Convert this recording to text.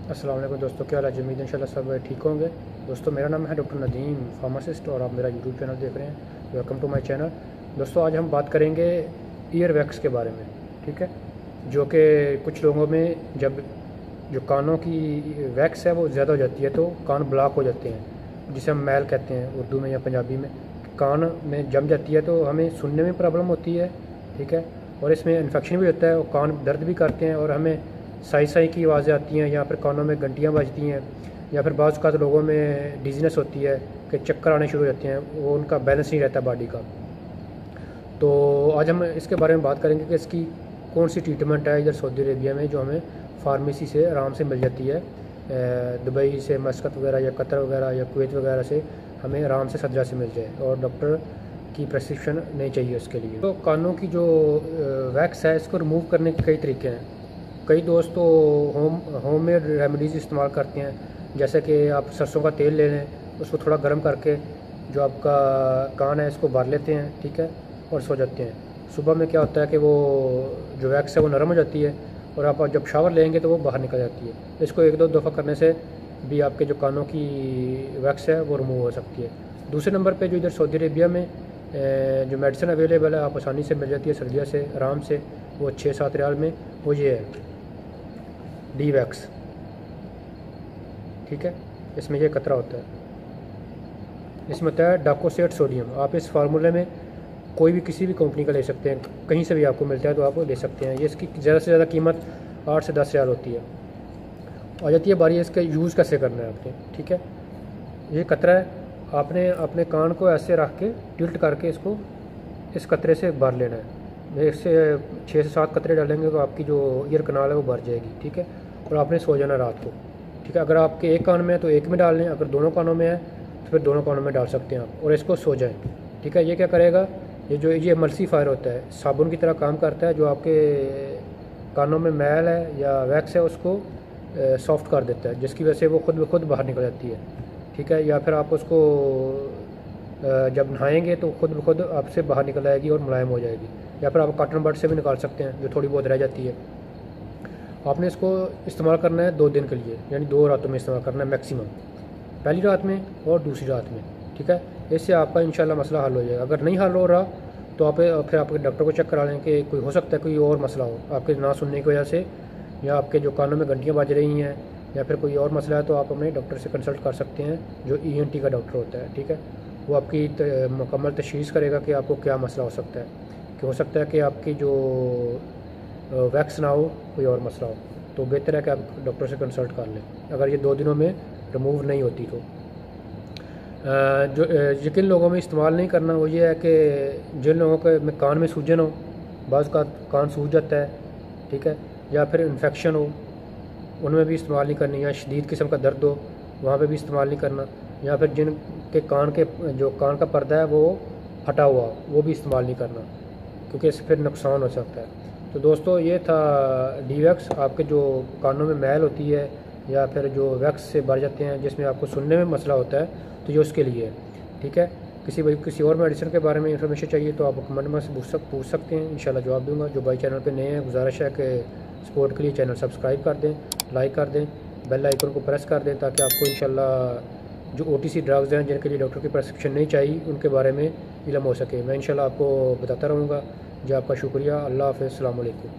अस्सलाम वालेकुम दोस्तों, क्या हाल है? उम्मीद है इंशाल्लाह सब ठीक होंगे। दोस्तों, मेरा नाम है डॉक्टर नदीम फार्मासिस्ट और आप मेरा यूट्यूब चैनल देख रहे हैं। Welcome to my channel. दोस्तों, आज हम बात करेंगे ईयर वैक्स के बारे में। ठीक है, जो कि कुछ लोगों में जब जो कानों की वैक्स है वो ज़्यादा हो जाती है तो कान ब्लॉक हो जाते हैं, जिसे हम मैल कहते हैं उर्दू में या पंजाबी में। कान में जम जाती है तो हमें सुनने में प्रॉब्लम होती है। ठीक है, और इसमें इन्फेक्शन भी होता है और कान दर्द भी करते हैं और हमें साई साई की आवाज़ें आती हैं या फिर कानों में घंटियाँ बजती हैं या फिर बाज़ औक़ात लोगों में डिजीनेस होती है कि चक्कर आने शुरू हो जाते हैं, वो उनका बैलेंस नहीं रहता बॉडी का। तो आज हम इसके बारे में बात करेंगे कि इसकी कौन सी ट्रीटमेंट है इधर सऊदी अरेबिया में जो हमें फार्मेसी से आराम से मिल जाती है। दुबई से, मस्कत वगैरह या कतर वगैरह या कुवैत वगैरह से हमें आराम से सदरा से मिल जाए और डॉक्टर की प्रेस्क्रिप्शन नहीं चाहिए उसके लिए। तो कानों की जो वैक्स है इसको रिमूव करने के कई तरीके हैं। कई दोस्त तो होममेड रेमेडीज़ इस्तेमाल करते हैं, जैसे कि आप सरसों का तेल ले लें, उसको थोड़ा गर्म करके जो आपका कान है इसको भर लेते हैं। ठीक है, और सो जाते हैं। सुबह में क्या होता है कि वो जो वैक्स है वो नरम हो जाती है और आप जब शावर लेंगे तो वो बाहर निकल जाती है। इसको एक दो दफ़ा करने से भी आपके जो कानों की वैक्स है वो रिमूव हो सकती है। दूसरे नंबर पे जो इधर सऊदी अरेबिया में जो मेडिसिन अवेलेबल है, आप आसानी से मिल जाती है सर्दिया से आराम से, वो 6-7 रियाल में, वो ये है डी वैक्स। ठीक है, इसमें ये कतरा होता है, इसमें होता है डाकोसेट सोडियम। आप इस फार्मूले में कोई भी किसी भी कंपनी का ले सकते हैं, कहीं से भी आपको मिलता है तो आप ले सकते हैं। ये इसकी ज़्यादा से ज़्यादा कीमत 8 से 10 रियाल होती है। आ जाती है बारी इसका यूज़ कैसे करना है आपने। ठीक है, ये कतरा है, आपने अपने कान को ऐसे रख के टिल्ट करके इसको इस कतरे से भर लेना है। इससे 6 से 7 कतरे डालेंगे तो आपकी जो ईयर कनाल है वो भर जाएगी। ठीक है, और आपने सो जाना रात को। ठीक है, अगर आपके एक कान में है तो एक में डाल लें, अगर दोनों कानों में है तो फिर दोनों कानों में डाल सकते हैं आप, और इसको सो जाएं। ठीक है, ये क्या करेगा, ये एमल्सीफायर होता है, साबुन की तरह काम करता है, जो आपके कानों में मैल है या वैक्स है उसको सॉफ्ट कर देता है, जिसकी वजह से वो खुद ब खुद बाहर निकल जाती है। ठीक है, या फिर आप उसको जब नहाएंगे तो खुद ब खुद आपसे बाहर निकल आएगी और मुलायम हो जाएगी। या फिर आप कॉटन बड से भी निकाल सकते हैं जो थोड़ी बहुत रह जाती है। आपने इसको इस्तेमाल करना है 2 दिन के लिए, यानी 2 रातों में इस्तेमाल करना है मैक्सिमम, पहली रात में और दूसरी रात में। ठीक है, इससे आपका इंशाल्लाह मसला हल हो जाएगा। अगर नहीं हल हो रहा तो आप फिर आपके डॉक्टर को चेक करा लें कि कोई हो सकता है कोई और मसला हो आपके ना सुनने की वजह से, या आपके जो कानों में घंटियाँ बज रही हैं, या फिर कोई और मसला है, तो आप अपने डॉक्टर से कंसल्ट कर सकते हैं जो ENT का डॉक्टर होता है। ठीक है, वो आपकी मुकम्मल तशख़ीस करेगा कि आपको क्या मसला हो सकता है, कि हो सकता है कि आपकी जो वैक्स ना हो, कोई और मसला हो। तो बेहतर है कि आप डॉक्टर से कंसल्ट कर लें अगर ये 2 दिनों में रिमूव नहीं होती तो। जो यकीन लोगों में इस्तेमाल नहीं करना वो ये है कि जिन लोगों के में कान में सूजन हो, बाज़ का कान सूज जाता है। ठीक है, या फिर इन्फेक्शन हो, उनमें भी इस्तेमाल नहीं करनी, या शदीद किस्म का दर्द हो वहाँ पे भी इस्तेमाल नहीं करना, या फिर जिनके कान के जो कान का पर्दा है वो फटा हुआ वो भी इस्तेमाल नहीं करना, क्योंकि इससे फिर नुकसान हो सकता है। तो दोस्तों, ये था डी वैक्स। आपके जो कानों में मैल होती है या फिर जो वैक्स से भर जाते हैं जिसमें आपको सुनने में मसला होता है, तो ये उसके लिए है। ठीक है, किसी और मेडिसिन के बारे में इंफॉर्मेशन चाहिए तो आप कमेंट में से पूछ सकते हैं, इंशाल्लाह जवाब दूंगा। जो भाई चैनल पे नए हैं, गुजारिश है कि सपोर्ट के लिए चैनल सब्सक्राइब कर दें, लाइक कर दें, बेल आइकन को प्रेस कर दें, ताकि आपको इंशाल्लाह जो OTC ड्रग्स हैं जिनके लिए डॉक्टर की प्रेस्क्रिप्शन नहीं चाहिए उनके बारे में इल्म हो सके। मैं इंशाल्लाह आपको बताता रहूँगा। जी, आपका शुक्रिया। अल्लाह हाफ़िज़, अस्सलाम वालेकुम।